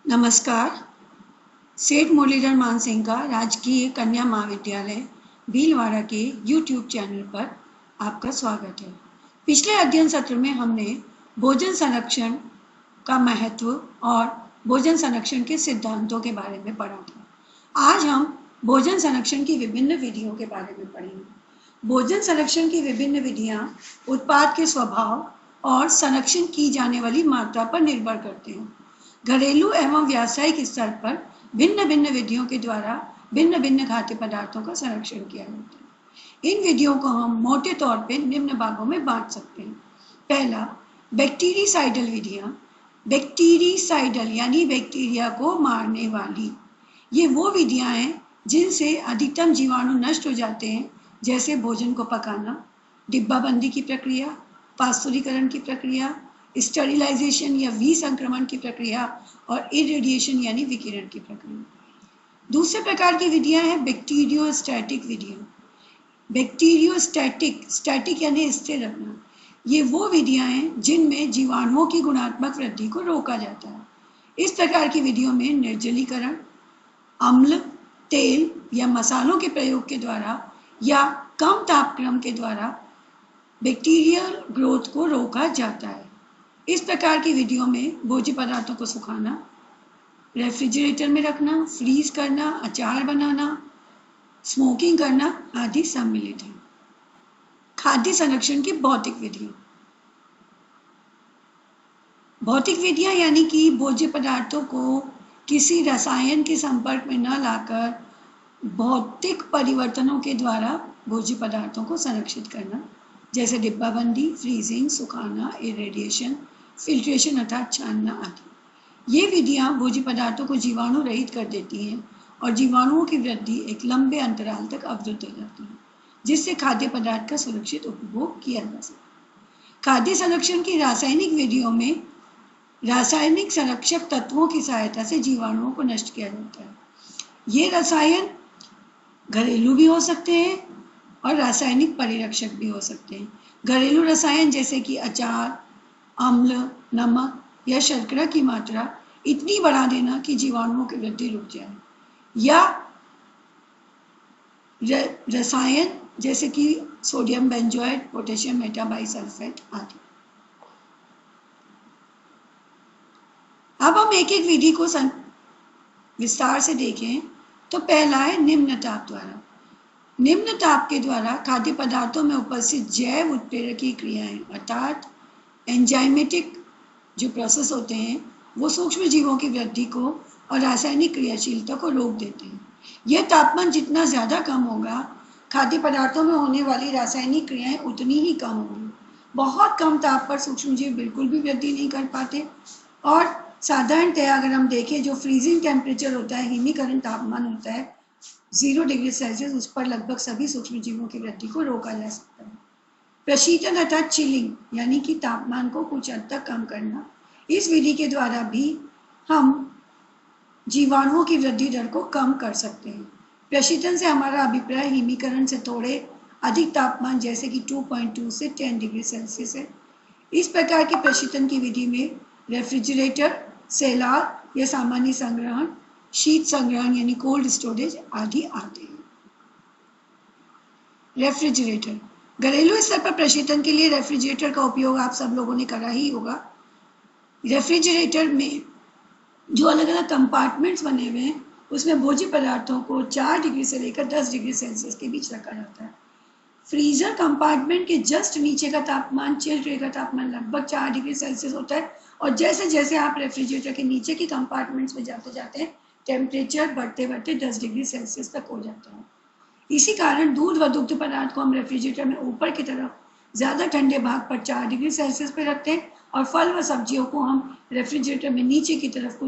नमस्कार। सेठ मुरलीधर मानसिंह का राजकीय कन्या महाविद्यालय भीलवाड़ा के YouTube चैनल पर आपका स्वागत है। पिछले अध्ययन सत्र में हमने भोजन संरक्षण का महत्व और भोजन संरक्षण के सिद्धांतों के बारे में पढ़ा था। आज हम भोजन संरक्षण की विभिन्न विधियों के बारे में पढ़ेंगे। भोजन संरक्षण की विभिन्न विधियां उत्पाद के स्वभाव और संरक्षण की जाने वाली मात्रा पर निर्भर करते हैं। घरेलू एवं व्यावसायिक स्तर पर भिन्न भिन्न विधियों के द्वारा भिन्न भिन्न खाद्य पदार्थों का संरक्षण किया जाता है। इन विधियों को हम मोटे तौर पर निम्न भागों में बांट सकते हैं। पहला, बैक्टीरिसाइडल विधियां। बैक्टीरिसाइडल यानी बैक्टीरिया को मारने वाली। ये वो विधियां हैं जिनसे अधिकतम जीवाणु नष्ट हो जाते हैं, जैसे भोजन को पकाना, डिब्बाबंदी की प्रक्रिया, पास्चुरीकरण की प्रक्रिया, स्टरिलाइजेशन या विसंक्रमण की प्रक्रिया और इरेडिएशन यानी विकिरण की प्रक्रिया। दूसरे प्रकार की विधियां हैं बैक्टीरियोस्टैटिक विधियां। बैक्टीरियोस्टैटिक, स्टैटिक यानी स्थिर रखना। ये वो विधियां हैं जिनमें जीवाणुओं की गुणात्मक वृद्धि को रोका जाता है। इस प्रकार की विधियों में निर्जलीकरण, अम्ल, तेल या मसालों के प्रयोग के द्वारा या कम तापक्रम के द्वारा बैक्टीरियल ग्रोथ को रोका जाता है। इस प्रकार की विधियों में भोज्य पदार्थों को सुखाना, रेफ्रिजरेटर में रखना, फ्रीज करना, अचार बनाना, स्मोकिंग करना आदि सम्मिलित है। खाद्य संरक्षण की भौतिक विधियां। भौतिक विधियां यानी कि भोज्य पदार्थों को किसी रसायन के संपर्क में न लाकर भौतिक परिवर्तनों के द्वारा भोज्य पदार्थों को संरक्षित करना, जैसे डिब्बाबंदी, फ्रीजिंग, सुखाना, इरेडिएशन, फिल्ट्रेशन अर्थात छानना आदि। ये विधियां भोज्य पदार्थों को जीवाणु रहित कर देती हैं और जीवाणुओं की वृद्धि एक लंबे अंतराल तक अवरुद्ध हो जाती है, जिससे खाद्य पदार्थ का सुरक्षित उपभोग किया जा सके। खाद्य संरक्षण की रासायनिक विधियों में रासायनिक संरक्षक तत्वों की सहायता से जीवाणुओं को नष्ट किया जाता है। ये रसायन घरेलू भी हो सकते हैं और रासायनिक परिरक्षक भी हो सकते हैं। घरेलू रसायन जैसे कि अचार, अम्ल, नमक या शर्करा की मात्रा इतनी बढ़ा देना कि जीवाणुओं की वृद्धि रुक जाए, या रसायन जैसे कि सोडियम बेंजोएट, पोटेशियम मेटाबाइसल्फेट आदि। अब हम एक एक विधि को विस्तार से देखें तो पहला है निम्न ताप द्वारा। निम्न ताप के द्वारा खाद्य पदार्थों में उपस्थित जैव उत्प्रेरकीय क्रियाएं अर्थात एंजाइमेटिक जो प्रोसेस होते हैं वो सूक्ष्म जीवों की वृद्धि को और रासायनिक क्रियाशीलता को रोक देते हैं। यह तापमान जितना ज़्यादा कम होगा, खाद्य पदार्थों में होने वाली रासायनिक क्रियाएं उतनी ही कम होंगी। बहुत कम ताप पर सूक्ष्म जीव बिल्कुल भी वृद्धि नहीं कर पाते और साधारणतः अगर हम देखें जो फ्रीजिंग टेम्परेचर होता है, हिमीकरण तापमान होता है 0 डिग्री सेल्सियस, उस पर लगभग सभी सूक्ष्म जीवों की वृद्धि को रोका जा सकता है। प्रशीतन अर्थात चिलिंग यानी कि तापमान को कुछ हद तक कम करना, इस विधि के द्वारा भी हम जीवाणुओं की वृद्धि दर को कम कर सकते हैं। प्रशीतन से हमारा अभिप्राय हिमीकरण से थोड़े अधिक तापमान जैसे कि 2.2 से 10 डिग्री सेल्सियस है। इस प्रकार की प्रशीतन की विधि में रेफ्रिजरेटर, सेलार या सामान्य संग्रहण, शीत संग्रहण यानी कोल्ड स्टोरेज आदि आते हैं। रेफ्रिजरेटर। घरेलू स्तर पर प्रशीतन के लिए रेफ्रिजरेटर का उपयोग आप सब लोगों ने करा ही होगा। रेफ्रिजरेटर में जो अलग अलग कंपार्टमेंट्स बने हुए हैं उसमें भोज्य पदार्थों को 4 डिग्री से लेकर 10 डिग्री सेल्सियस के बीच रखा जाता है। फ्रीजर कंपार्टमेंट के जस्ट नीचे का तापमान, चिल ट्रे का तापमान लगभग 4 डिग्री सेल्सियस होता है और जैसे जैसे आप रेफ्रिजरेटर के नीचे के कंपार्टमेंट्स में जाते जाते हैं टेम्परेचर बढ़ते बढ़ते 10 डिग्री सेल्सियस तक हो जाता है। इसी कारण दूध व दुग्ध पदार्थ को हम रेफ्रिजरेटर में ऊपर की तरफ ज़्यादा ठंडे भाग पर 4 डिग्री सेल्सियस पर रखते हैं और फल व सब्जियों को हम रेफ्रिजरेटर में नीचे की तरफ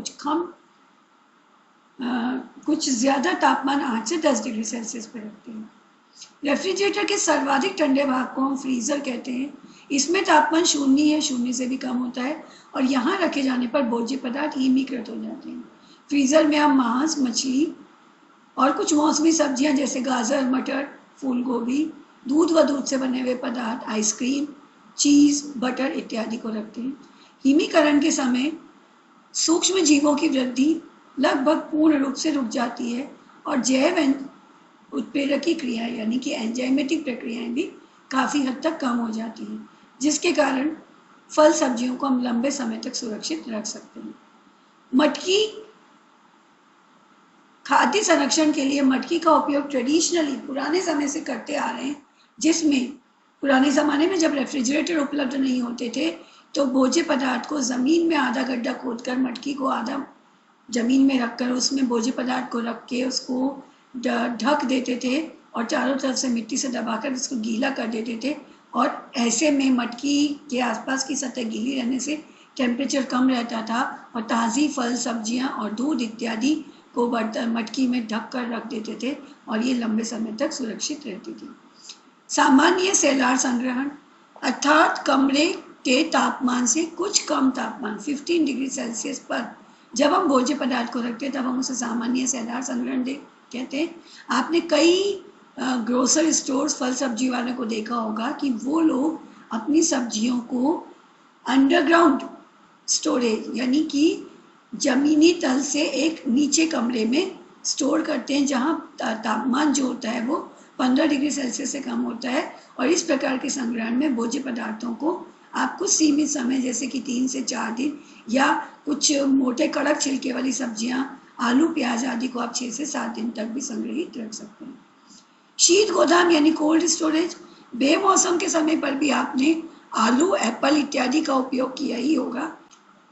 कुछ ज़्यादा तापमान 8 से 10 डिग्री सेल्सियस पर रखते हैं। रेफ्रिजरेटर के सर्वाधिक ठंडे भाग को हम फ्रीज़र कहते हैं। इसमें तापमान 0 या 0 से भी कम होता है और यहाँ रखे जाने पर भोज्य पदार्थ हिमीकृत हो जाते हैं। फ्रीज़र में हम मांस, मछली और कुछ मौसमी सब्जियां जैसे गाजर, मटर, फूल गोभी, दूध व दूध से बने हुए पदार्थ, आइसक्रीम, चीज़, बटर इत्यादि को रखते हैं। हिमीकरण के समय सूक्ष्म जीवों की वृद्धि लगभग पूर्ण रूप से रुक जाती है और जैव उत्प्रेरकी क्रियाएं यानी कि एंजाइमेटिक प्रक्रियाएं भी काफ़ी हद तक कम हो जाती हैं, जिसके कारण फल सब्जियों को हम लंबे समय तक सुरक्षित रख सकते हैं। मटकी खाद्य संरक्षण के लिए मटकी का उपयोग ट्रेडिशनली पुराने समय से करते आ रहे हैं, जिसमें पुराने ज़माने में जब रेफ्रिजरेटर उपलब्ध नहीं होते थे तो भोज्य पदार्थ को ज़मीन में आधा गड्ढा खोदकर मटकी को आधा ज़मीन में रखकर उसमें भोज्य पदार्थ को रख के उसको ढक देते थे और चारों तरफ से मिट्टी से दबाकर उसको गीला कर देते थे और ऐसे में मटकी के आसपास की सतह गीली रहने से टेम्परेचर कम रहता था और ताज़ी फल सब्जियां और दूध इत्यादि को बर्तन मटकी में ढक कर रख देते थे और ये लंबे समय तक सुरक्षित रहती थी। सामान्य सेलार संग्रहण अर्थात कमरे के तापमान से कुछ कम तापमान 15 डिग्री सेल्सियस पर जब हम भोज्य पदार्थ को रखते हैं तब हम उसे सामान्य सेलार संग्रहण कहते हैं। आपने कई ग्रोसरी स्टोर्स फल सब्जी वालों को देखा होगा कि वो लोग अपनी सब्जियों को अंडरग्राउंड स्टोरेज यानी कि जमीनी तल से एक नीचे कमरे में स्टोर करते हैं, जहां तापमान जो होता है वो 15 डिग्री सेल्सियस से कम होता है और इस प्रकार के संग्रहण में भोज्य पदार्थों को आप कुछ सीमित समय जैसे कि 3 से 4 दिन या कुछ मोटे कड़क छिलके वाली सब्जियां आलू प्याज आदि को आप 6 से 7 दिन तक भी संग्रहित रख सकते हैं। शीत गोदाम यानी कोल्ड स्टोरेज बेमौसम के समय पर भी आपने आलू एप्पल इत्यादि का उपयोग किया ही होगा।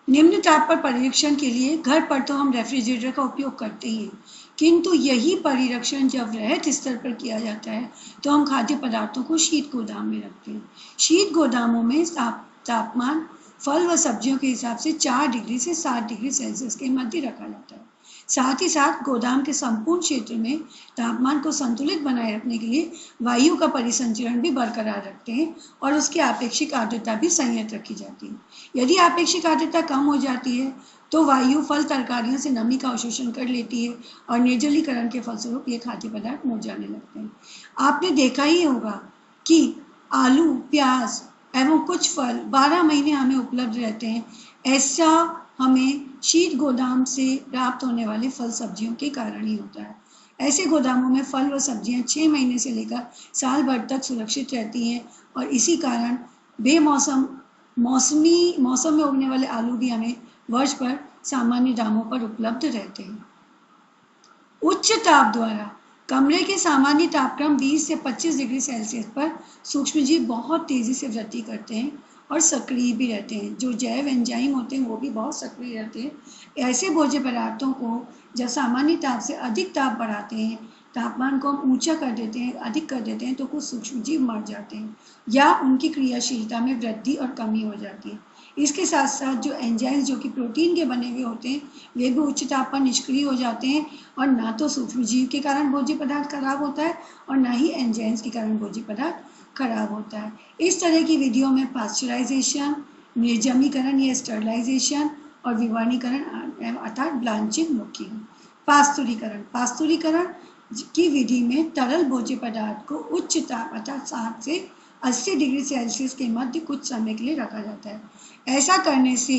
निम्न ताप पर परिरक्षण के लिए घर पर तो हम रेफ्रिजरेटर का उपयोग करते ही हैं, किंतु यही परिरक्षण जब वृहद स्तर पर किया जाता है तो हम खाद्य पदार्थों को शीत गोदाम में रखते हैं। शीत गोदामों में तापमान फल व सब्जियों के हिसाब से 4 डिग्री से 7 डिग्री सेल्सियस के मध्य रखा जाता है। साथ ही साथ गोदाम के संपूर्ण क्षेत्र में तापमान को संतुलित बनाए रखने के लिए वायु का परिसंचरण भी बरकरार रखते हैं और उसकी आपेक्षिक आर्द्रता भी संयत रखी जाती है। यदि आपेक्षिक आर्द्रता कम हो जाती है तो वायु फल तरकारियों से नमी का अवशोषण कर लेती है और निर्जलीकरण के फलस्वरूप ये खाद्य पदार्थ मुरझाने लगते हैं। आपने देखा ही होगा कि आलू प्याज एवं कुछ फल 12 महीने हमें उपलब्ध रहते हैं। ऐसा हमें शीत गोदाम से प्राप्त होने वाले फल सब्जियों के कारण ही होता है। ऐसे गोदामों में फल व सब्जियां 6 महीने से लेकर साल भर तक सुरक्षित रहती हैं और इसी कारण मौसम में उगने वाले आलू भी हमें वर्ष भर सामान्य दामों पर उपलब्ध रहते हैं। उच्च ताप द्वारा कमरे के सामान्य तापक्रम 20 से 25 डिग्री सेल्सियस पर सूक्ष्मजीव बहुत तेजी से वृद्धि करते हैं और सक्रिय भी रहते हैं। जो जैव एंजाइम होते हैं वो भी बहुत सक्रिय रहते हैं। ऐसे भोज्य पदार्थों को जब सामान्य ताप से अधिक ताप बढ़ाते हैं, तापमान को हम ऊंचा कर देते हैं, अधिक कर देते हैं तो कुछ सूक्ष्मजीव मर जाते हैं या उनकी क्रियाशीलता में वृद्धि और कमी हो जाती है। इसके साथ साथ जो एंजाइम्स जो कि प्रोटीन के बने हुए होते हैं वे भी उच्च ताप पर निष्क्रिय हो जाते हैं और ना तो सूक्ष्मजीव के कारण भोज्य पदार्थ खराब होता है और ना ही एंजाइम्स के कारण भोज्य पदार्थ खराब होता है। इस तरह की विधियों में पास्चराइजेशन, निर्जमीकरण या स्टरलाइजेशन और विवर्णीकरण अर्थात ब्लांचिंग मुख्य है। पास्तुरीकरण की विधि में तरल भोज्य पदार्थ को उच्च ताप अर्थात 60 से 80 डिग्री सेल्सियस के मध्य कुछ समय के लिए रखा जाता है। ऐसा करने से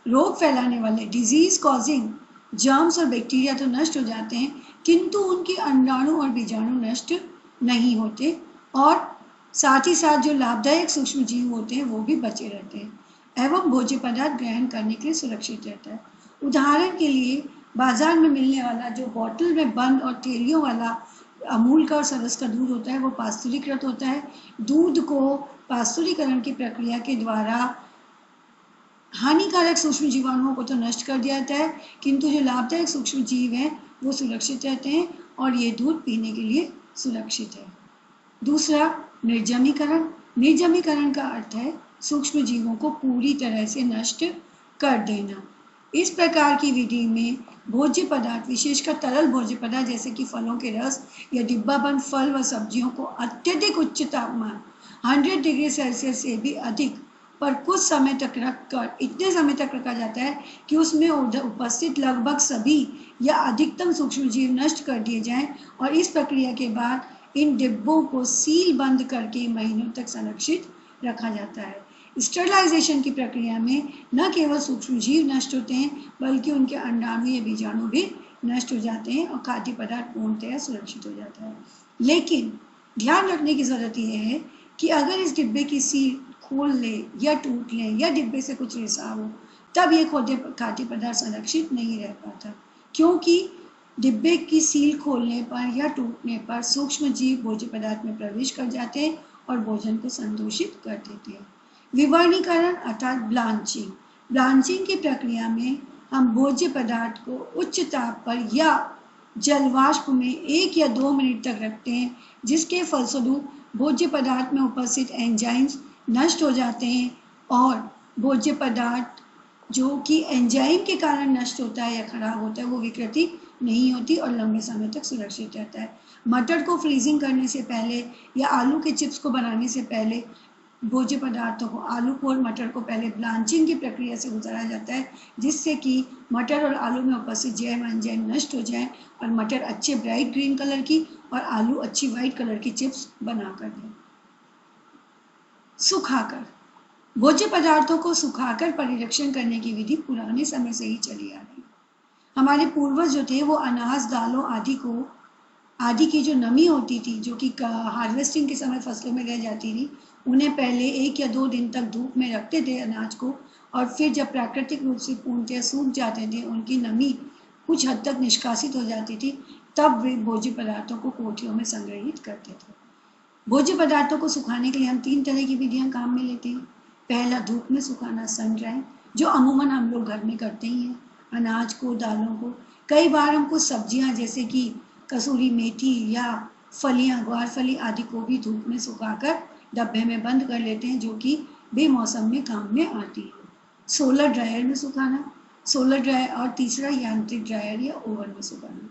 रोग फैलाने वाले डिजीज कॉजिंग जर्म्स और बैक्टीरिया तो नष्ट हो जाते हैं, किंतु उनके अंडाणु और बीजाणु नष्ट नहीं होते और साथ ही साथ जो लाभदायक सूक्ष्म जीव होते हैं वो भी बचे रहते हैं एवं भोज्य पदार्थ ग्रहण करने के लिए सुरक्षित रहता है। उदाहरण के लिए बाजार में मिलने वाला जो बोतल में बंद और थैलियों वाला अमूल का और सरस का दूध होता है वो पास्तुरीकृत होता है। दूध को पास्तुरीकरण की प्रक्रिया के द्वारा हानिकारक सूक्ष्म जीवाणुओं को तो नष्ट कर दिया जाता है, किंतु जो लाभदायक सूक्ष्म जीव हैं वो सुरक्षित रहते हैं और ये दूध पीने के लिए सुरक्षित है। दूसरा, निर्जमीकरण का अर्थ है सूक्ष्म जीवों को पूरी तरह से नष्ट कर देना। इस प्रकार की विधि में भोज्य पदार्थ विशेषकर तरल भोज्य पदार्थ जैसे कि फलों के रस या डिब्बाबंद फल व सब्जियों को अत्यधिक उच्च तापमान 100 डिग्री सेल्सियस से भी अधिक पर कुछ समय तक रखकर इतने समय तक रखा जाता है कि उसमें उपस्थित लगभग सभी या अधिकतम सूक्ष्मजीव नष्ट कर दिए जाएं और इस प्रक्रिया के बाद इन डिब्बों को सील बंद करके महीनों तक संरक्षित रखा जाता है। स्टरलाइजेशन की प्रक्रिया में न केवल सूक्ष्म जीव नष्ट होते हैं बल्कि उनके अंडाणु या बीजाणु भी नष्ट हो जाते हैं और खाद्य पदार्थ पूर्णतया सुरक्षित हो जाता है। लेकिन ध्यान रखने की जरूरत यह है कि अगर इस डिब्बे की सील खोल ले या टूट लें या डिब्बे से कुछ रिसाव हो, तब ये खाद्य पदार्थ संरक्षित नहीं रह पाता, क्योंकि डिब्बे की सील खोलने पर या टूटने पर सूक्ष्म जीव भोज्य पदार्थ में प्रवेश कर जाते हैं और भोजन को संदूषित कर देते हैं। विवर्णीकरण अर्थात ब्लांचिंग। ब्लांचिंग की प्रक्रिया में हम भोज्य पदार्थ को उच्च ताप पर या जलवाष्प में 1 या 2 मिनट तक रखते हैं, जिसके फलस्वरूप भोज्य पदार्थ में उपस्थित एंजाइम्स नष्ट हो जाते हैं और भोज्य पदार्थ जो कि एंजाइम के कारण नष्ट होता है या खराब होता है वो विकृति नहीं होती और लंबे समय तक सुरक्षित रहता है। मटर को फ्रीजिंग करने से पहले या आलू के चिप्स को बनाने से पहले भोज्य पदार्थों को, आलू को और मटर को पहले ब्लांचिंग की प्रक्रिया से गुजारा जाता है, जिससे कि मटर और आलू में उपस्थित जैव एंजाइम नष्ट हो जाएं और मटर अच्छे ब्राइट ग्रीन कलर की और आलू अच्छी व्हाइट कलर की चिप्स बनाकर दें। सुखाकर। भोज्य पदार्थों को सुखाकर परिरक्षण करने की विधि पुराने समय से ही चली आ रही है। हमारे पूर्वज जो थे वो अनाज, दालों आदि की जो नमी होती थी, जो कि हार्वेस्टिंग के समय फसलों में रह जाती थी, उन्हें पहले 1 या 2 दिन तक धूप में रखते थे अनाज को, और फिर जब प्राकृतिक रूप से पूर्णतः सूख जाते थे, उनकी नमी कुछ हद तक निष्कासित हो जाती थी, तब वे भोज्य पदार्थों को कोठियों में संग्रहित करते थे। भोज्य पदार्थों को सुखाने के लिए हम 3 तरह की विधियां काम में लेते हैं। पहला, धूप में सुखाना, सन ड्राई, जो अमूमन हम लोग घर में करते ही हैं, अनाज को, दालों को। कई बार हम कुछ सब्जियां जैसे कि कसूरी मेथी या फलियां, ग्वारफली आदि को भी धूप में सुखाकर डब्बे में बंद कर लेते हैं, जो कि बेमौसम में काम में आती है। सोलर ड्रायर में सुखाना, सोलर ड्रायर, और तीसरा यांत्रिक ड्रायर या ओवन में सुखाना।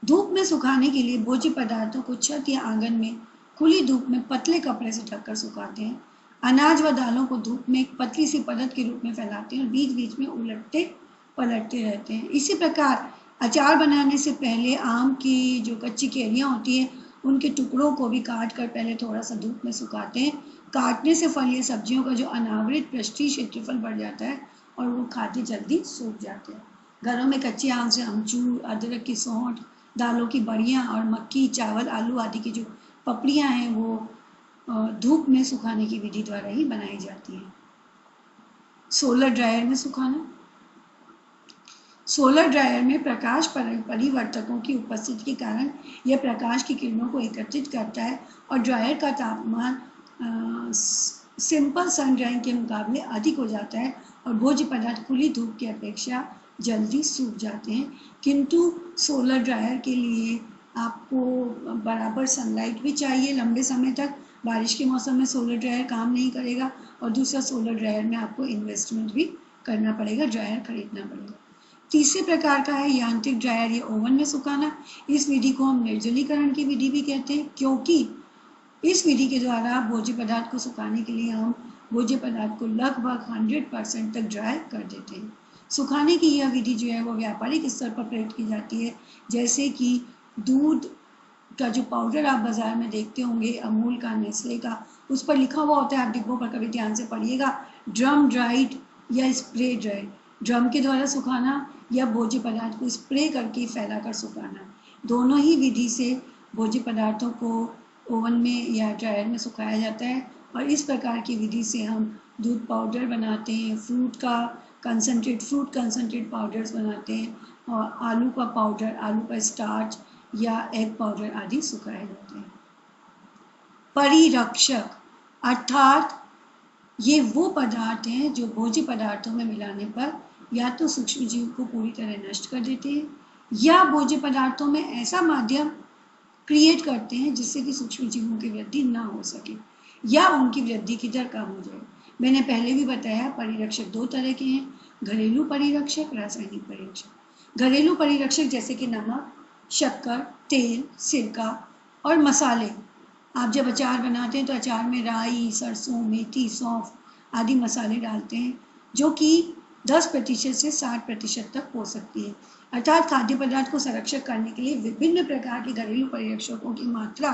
धूप में सुखाने के लिए भोज्य पदार्थों को छत या आंगन में खुली धूप में पतले कपड़े से ढककर सुखाते हैं। अनाज व दालों को धूप में एक पतली सी परत के रूप में फैलाते हैं और बीच बीच में उलटते पलटते रहते हैं। इसी प्रकार अचार बनाने से पहले आम की जो कच्ची कैरियाँ होती हैं, उनके टुकड़ों को भी काट कर पहले थोड़ा सा धूप में सुखाते हैं। काटने से फल या सब्जियों का जो अनावृत पृष्ठीय क्षेत्रफल बढ़ जाता है और वो खाते जल्दी सूख जाते हैं। घरों में कच्चे आम से अमचूर, अदरक की सौंठ, दालों की बड़ियाँ और मक्की, चावल, आलू आदि की जो पपड़ियाँ हैं वो धूप में सुखाने की विधि द्वारा ही बनाई जाती है। सोलर ड्रायर में सुखाना। सोलर ड्रायर में प्रकाश परिवर्तकों की उपस्थिति के कारण यह प्रकाश की किरणों को एकत्रित करता है और ड्रायर का तापमान सिंपल सन ड्राइंग के मुकाबले अधिक हो जाता है और भोज्य पदार्थ खुली धूप की अपेक्षा जल्दी सूख जाते हैं। किंतु सोलर ड्रायर के लिए आपको बराबर सनलाइट भी चाहिए लंबे समय तक। बारिश के मौसम में सोलर ड्रायर काम नहीं करेगा और दूसरा, सोलर ड्रायर में आपको इन्वेस्टमेंट भी करना पड़ेगा, ड्रायर खरीदना पड़ेगा। तीसरे प्रकार का है यांत्रिक ड्रायर या ओवन में सुखाना। इस विधि को हम निर्जलीकरण की विधि भी कहते हैं, क्योंकि इस विधि के द्वारा भोज्य पदार्थ को सुखाने के लिए हम भोज्य पदार्थ को लगभग 100% तक ड्राई कर देते हैं। सुखाने की यह विधि जो है वो व्यापारिक स्तर पर प्रयोग की जाती है, जैसे कि दूध का जो पाउडर आप बाजार में देखते होंगे, अमूल का, नेस्ले का, उस पर लिखा हुआ होता है, आप डिब्बों पर कभी ध्यान से पढ़िएगा, ड्रम ड्राइड या स्प्रे ड्राइड। ड्रम के द्वारा सुखाना या भोज्य पदार्थ को स्प्रे करके फैलाकर सुखाना, दोनों ही विधि से भोज्य पदार्थों को ओवन में या ड्रायर में सुखाया जाता है। और इस प्रकार की विधि से हम दूध पाउडर बनाते हैं, फ्रूट कंसनट्रेट पाउडर्स बनाते हैं, और आलू का पाउडर, आलू का स्टार्च या एग पाउडर आदि सुखाए जाते हैं। परिरक्षक अर्थात ये वो पदार्थ हैं जो भोज्य पदार्थों में मिलाने पर या तो सूक्ष्म जीव को पूरी तरह नष्ट कर देते हैं या भोज्य पदार्थों में ऐसा माध्यम क्रिएट करते हैं जिससे कि सूक्ष्म जीवों की वृद्धि ना हो सके या उनकी वृद्धि की दर कम हो जाए। मैंने पहले भी बताया, परिरक्षक 2 तरह के हैं, घरेलू परिरक्षक, रासायनिक परिरक्षक। घरेलू परिरक्षक जैसे कि नमक, शक्कर, तेल, सिरका और मसाले। आप जब अचार बनाते हैं तो अचार में राई, सरसों, मेथी, सौंफ आदि मसाले डालते हैं, जो कि 10% से 60% तक हो सकती है। अर्थात खाद्य पदार्थ को संरक्षित करने के लिए विभिन्न प्रकार के घरेलू परिरक्षकों की मात्रा,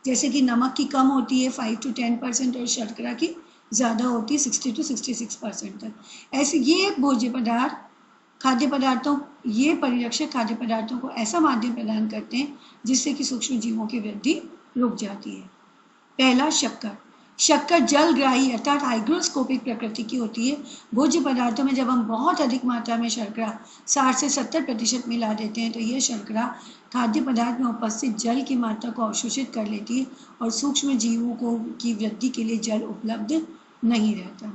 जैसे कि नमक की कम होती है 5 to 10% और शर्करा की ज़्यादा होती है 60 to 66% तक। ऐसे ये भोज्य पदार्थ खाद्य पदार्थों ये परिरक्षक खाद्य पदार्थों को ऐसा माध्यम प्रदान करते हैं जिससे कि सूक्ष्म जीवों की वृद्धि रुक जाती है। पहला, शक्कर। शक्कर जलग्राही अर्थात हाइग्रोस्कोपिक प्रकृति की होती है। भोज्य पदार्थों में जब हम बहुत अधिक मात्रा में शर्करा 60 से 70% मिला देते हैं तो यह शर्करा खाद्य पदार्थ में उपस्थित जल की मात्रा को अवशोषित कर लेती है और सूक्ष्म जीवों को की वृद्धि के लिए जल उपलब्ध नहीं रहता,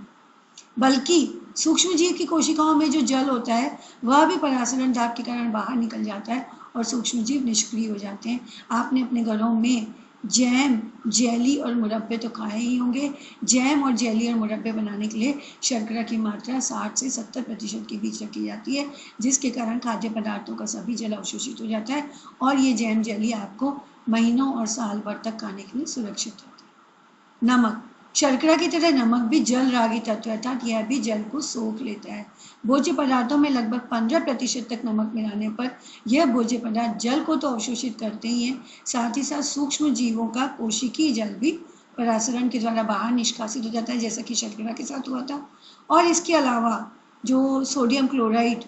बल्कि सूक्ष्म जीव की कोशिकाओं में जो जल होता है वह भी परासरण दाब के कारण बाहर निकल जाता है और सूक्ष्म जीव निष्क्रिय हो जाते हैं। आपने अपने घरों में जैम, जेली और मुरब्बे तो खाए ही होंगे। जैम और जेली और मुरब्बे बनाने के लिए शर्करा की मात्रा 60 से 70% के बीच रखी जाती है, जिसके कारण खाद्य पदार्थों का सभी जल अवशोषित हो जाता है और ये जैम जेली आपको महीनों और साल भर तक खाने के लिए सुरक्षित रहता है। नमक। शर्करा की तरह नमक भी जल रागी तत्व अर्थात यह भी जल को सोख लेता है। भोज्य पदार्थों में लगभग 15% तक नमक मिलाने पर यह भोज्य पदार्थ जल को तो अवशोषित करते ही हैं, साथ ही साथ सूक्ष्म जीवों का कोशिकीय जल भी परासरण के द्वारा बाहर निष्कासित हो जाता है, जैसा कि शर्करा के साथ हुआ था। और इसके अलावा जो सोडियम क्लोराइड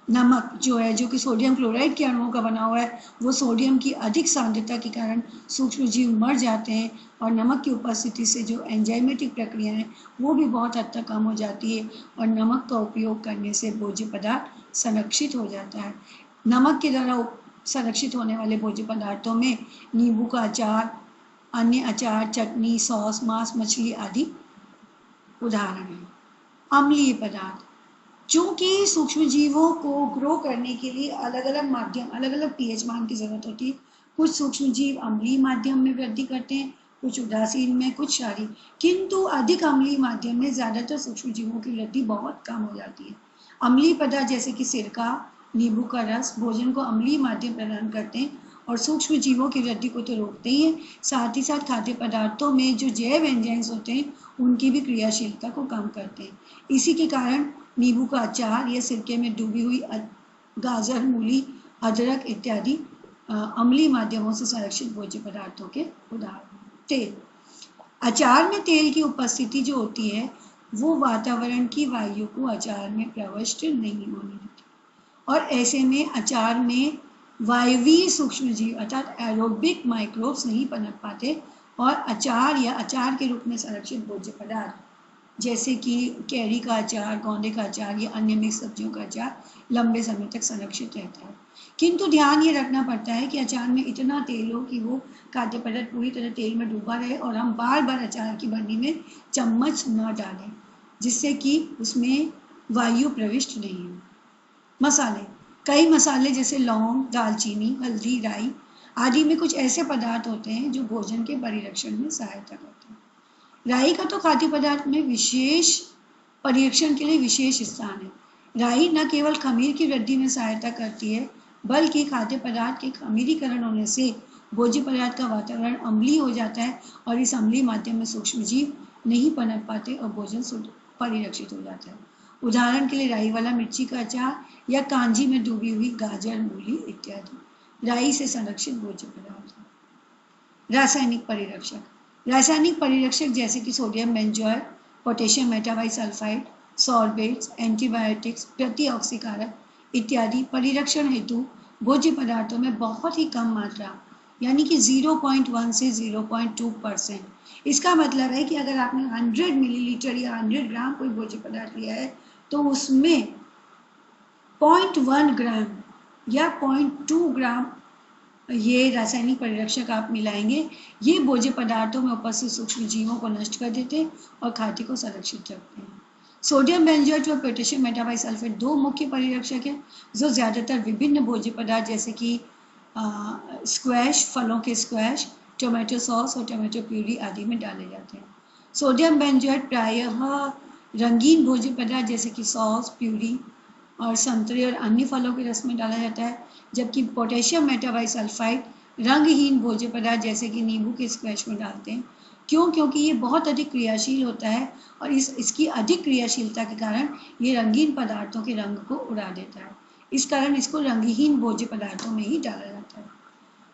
नमक जो है, जो कि सोडियम क्लोराइड के अणुओं का बना हुआ है, वो सोडियम की अधिक सांद्रता के कारण सूक्ष्म जीव मर जाते हैं और नमक की उपस्थिति से जो एंजाइमेटिक प्रक्रिया है वो भी बहुत हद तक कम हो जाती है और नमक का उपयोग करने से भोज्य पदार्थ संरक्षित हो जाता है। नमक के द्वारा संरक्षित होने वाले भोज्य पदार्थों में नींबू का अचार, अन्य अचार, चटनी, सॉस, मांस, मछली आदि उदाहरण हैं। अम्लीय पदार्थ। चूंकि सूक्ष्म जीवों को ग्रो करने के लिए अलग अलग माध्यम, अलग अलग पीएच मान की जरूरत होती है। कुछ सूक्ष्म जीव अम्लीय माध्यम में वृद्धि करते हैं, कुछ उदासीन में, कुछ क्षारीय, किंतु अधिक अम्लीय माध्यम में ज्यादातर सूक्ष्म जीवों की वृद्धि बहुत कम हो जाती है। अम्लीय पदार्थ जैसे कि सिरका, नींबू का रस भोजन को अम्लीय माध्यम प्रदान करते हैं और सूक्ष्म जीवों की वृद्धि को तो रोकते ही हैं, साथ ही साथ खाद्य पदार्थों में जो जैव एंजाइम्स होते हैं उनकी भी क्रियाशीलता को कम करते हैं। इसी के कारण नींबू का अचार या सिरके में डूबी हुई गाजर, मूली, अदरक इत्यादि अम्लीय माध्यमों से संरक्षित भोज्य पदार्थों के उदाहरण। तेल। अचार में तेल की उपस्थिति जो होती है वो वातावरण की वायु को अचार में प्रविष्ट नहीं होने देती और ऐसे में अचार में वायवीय सूक्ष्म जीव अर्थात एरोबिक माइक्रोब्स नहीं पनप पाते और अचार या अचार के रूप में संरक्षित भोज्य पदार्थ जैसे कि कैरी का अचार, गोंदे का अचार या अन्य मिक्स सब्जियों का अचार लंबे समय तक संरक्षित रहता है। किंतु ध्यान ये रखना पड़ता है कि अचार में इतना तेल हो कि वो खाद्य पदार्थ पूरी तरह तेल में डूबा रहे और हम बार बार अचार की बर्नी में चम्मच न डालें जिससे कि उसमें वायु प्रविष्ट नहीं हो। मसाले। कई मसाले जैसे लौंग, दालचीनी, हल्दी, राई आदि में कुछ ऐसे पदार्थ होते हैं जो भोजन के परिरक्षण में सहायता करते हैं। राई का तो खाद्य पदार्थ में विशेष परिरक्षण के लिए विशेष स्थान है। राई न केवल खमीर की वृद्धि में सहायता करती है बल्कि खाद्य पदार्थ के खमीरीकरण होने से भोज्य पदार्थ का वातावरण अम्लीय हो जाता है और इस अम्लीय माध्यम में सूक्ष्म जीव नहीं पनप पाते और भोजन परिरक्षित हो जाता है। उदाहरण के लिए राई वाला मिर्ची का अचार या कांजी में डूबी हुई गाजर, मूली इत्यादि राई से संरक्षित भोज्य पदार्थ। रासायनिक परिरक्षक। रासायनिक परिरक्षक जैसे कि sodium benzoate, potassium metabisulphide, सॉर्बेट्स, antibiotics, प्रतिऑक्सीकारक इत्यादि परिरक्षण हेतु भोज्य पदार्थों में बहुत ही कम मात्रा यानी कि 0.1 से 0.2%। इसका मतलब है कि अगर आपने 100 मिलीलीटर या 100 ग्राम कोई भोज्य पदार्थ लिया है तो उसमें 0.1 ग्राम या 0.2 ग्राम ये रासायनिक परिरक्षक आप मिलाएंगे। ये भोज्य पदार्थों में उपस्थित सूक्ष्म जीवों को नष्ट कर देते हैं और खाद्य को संरक्षित रखते हैं। सोडियम बेंजोएट और पोटेशियम मेटाबाइसल्फेट दो मुख्य परिरक्षक हैं जो ज्यादातर विभिन्न भोज्य पदार्थ जैसे कि स्क्वैश, फलों के स्क्वैश, टोमेटो सॉस और टोमेटो प्यूरी आदि में डाले जाते हैं। सोडियम बेंजोएट प्रायः रंगीन भोज्य पदार्थ जैसे कि सॉस, प्यूरी और संतरे और अन्य फलों के रस में डाला जाता है, जबकि पोटेशियम मेटाबाइसल्फाइड रंगहीन भोज्य पदार्थ जैसे कि नींबू के स्क्वैश में डालते हैं। क्योंकि ये बहुत अधिक क्रियाशील होता है और इसकी अधिक क्रियाशीलता के कारण ये रंगीन पदार्थों के रंग को उड़ा देता है। इस कारण इसको रंगहीन भोज्य पदार्थों में ही डाला जाता है।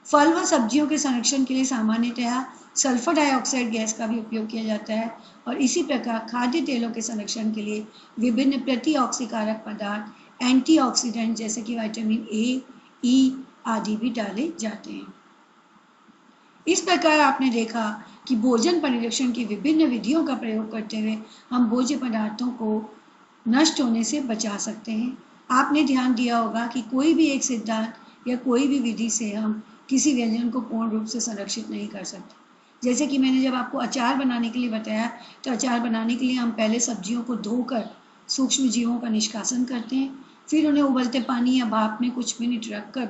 फल व सब्जियों के संरक्षण के लिए सामान्यतः सल्फर डाइऑक्साइड गैस का भी उपयोग किया जाता है। और इसी प्रकार खाद्य तेलों के संरक्षण के लिए विभिन्न प्रतिऑक्सीकारक पदार्थ, एंटीऑक्सीडेंट जैसे कि विटामिन ए, ई आदि भी डाले जाते हैं। इस प्रकार आपने देखा कि भोजन परिरक्षण की विभिन्न विधियों का प्रयोग करते हुए हम भोज्य पदार्थों को नष्ट होने से बचा सकते हैं। आपने ध्यान दिया होगा कि कोई भी एक सिद्धांत या कोई भी विधि से हम किसी व्यंजन को पूर्ण रूप से संरक्षित नहीं कर सकते। जैसे कि मैंने जब आपको अचार बनाने के लिए बताया, तो अचार बनाने के लिए हम पहले सब्जियों को धोकर सूक्ष्म जीवों का निष्कासन करते हैं, फिर उन्हें उबलते पानी या भाप में कुछ मिनट रखकर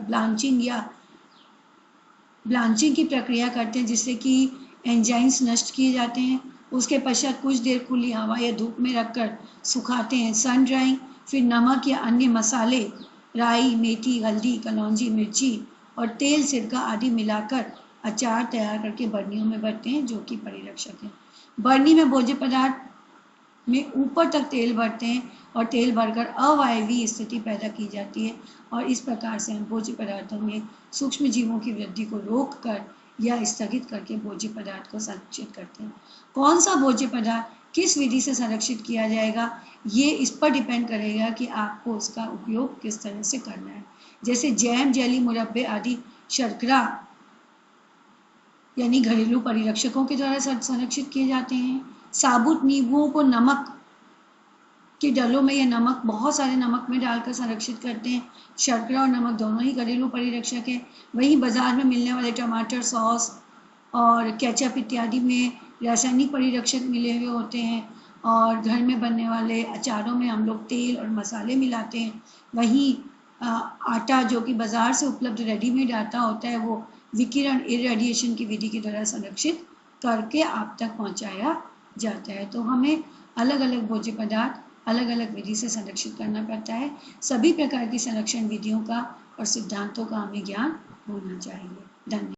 ब्लांचिंग की प्रक्रिया करते हैं, जिससे कि एंजाइम्स नष्ट किए जाते हैं। उसके पश्चात कुछ देर खुली हवा या धूप में रखकर सुखाते हैं, सन ड्राइंग। फिर नमक या अन्य मसाले, राई, मेथी, हल्दी, कलौंजी, मिर्ची और तेल, सिरका आदि मिलाकर अचार तैयार करके बरनियों में भरते हैं, जो कि परिरक्षक है। बरनी में भोज्य पदार्थ में ऊपर तक तेल भरते हैं और तेल भरकर अवायवीय स्थिति पैदा की जाती है, और इस प्रकार से हम भोज्य पदार्थों में सूक्ष्म जीवों की वृद्धि को रोककर या स्थगित करके भोज्य पदार्थ को संरक्षित करते हैं। कौन सा भोज्य पदार्थ किस विधि से संरक्षित किया जाएगा, ये इस पर डिपेंड करेगा कि आपको उसका उपयोग किस तरह से करना है। जैसे जैम, जेली, मुरब्बे आदि शर्करा यानी घरेलू परिरक्षकों के द्वारा संरक्षित किए जाते हैं। साबुत नींबुओं को नमक के डलों में या नमक, बहुत सारे नमक में डालकर संरक्षित करते हैं। शर्करा और नमक दोनों ही घरेलू परिरक्षक हैं। वहीं बाजार में मिलने वाले टमाटर सॉस और केचप इत्यादि में रासायनिक परिरक्षक मिले हुए होते हैं, और घर में बनने वाले अचारों में हम लोग तेल और मसाले मिलाते हैं। वहीं आटा जो कि बाजार से उपलब्ध रेडीमेड आटा होता है, वो विकिरण इरेडिएशन की विधि के द्वारा संरक्षित करके आप तक पहुंचाया जाता है। तो हमें अलग अलग भोज्य पदार्थ अलग अलग विधि से संरक्षित करना पड़ता है। सभी प्रकार की संरक्षण विधियों का और सिद्धांतों का हमें ज्ञान होना चाहिए। धन्यवाद।